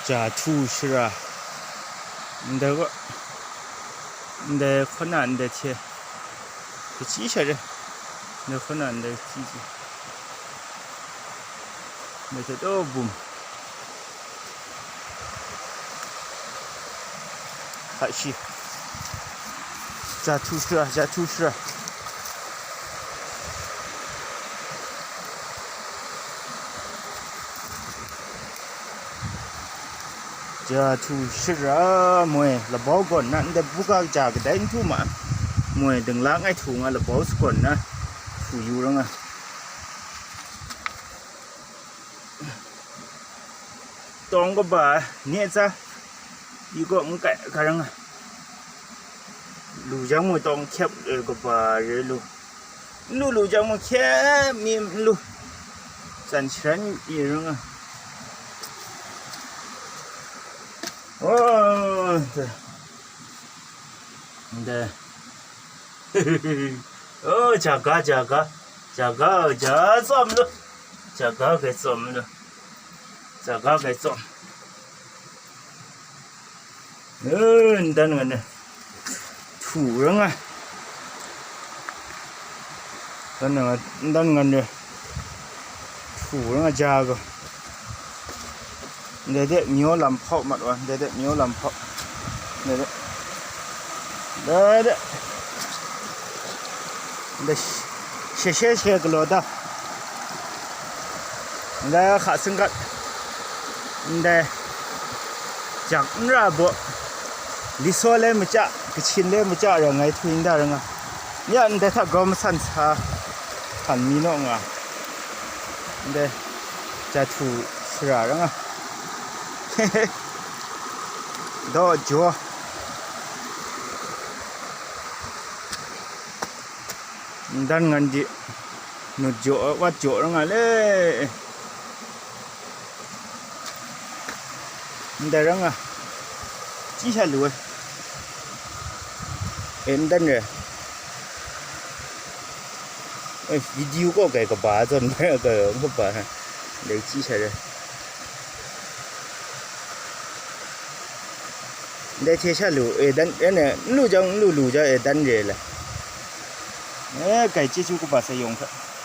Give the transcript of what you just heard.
자, 투시라. 내가 내困难的切，这记下来，那困难的记记，那这都不，还是，加吐司，加吐司。giờ thu sữa mùi là bó còn nè để bút các chả cái đánh thu mà mùi đừng lãng ai thu là bó còn nè thu yêu đó à tông có bà nhẹ ra đi có một cái răng à lù giống một tông khép có bà rồi lù giống một khép mềm lù sản xuất gì đó à 어, 네. 자가, 쏨로. 자가, 그 쏨로. 자가, 그 쏨. 나는 거네. 투렁아. 나는 거네. 투렁아, 자가. để đấy nhiều làm phậu mặt rồi để đấy nhiều làm phậu để đấy để xe cái lỗ đó để khá sinh cận để chẳng ra bộ đi xô lên một chạ cái chín lên một chạ rồi ngày thuyền ra rồi à nhận để thằng gom sẵn xa hẳn mi nọ à để trả thù sửa rồi à đó chúa đang ngăn gì nó chỗ quá chỗ đó ngay đấy đây đó à chỉ là luôn em đang rồi video có cái bà rồi mấy cái ông bà để chỉ là để thế sao lù đan này lù cho lù cho đan rồi là cái chỉ chú của bà sử dụng thôi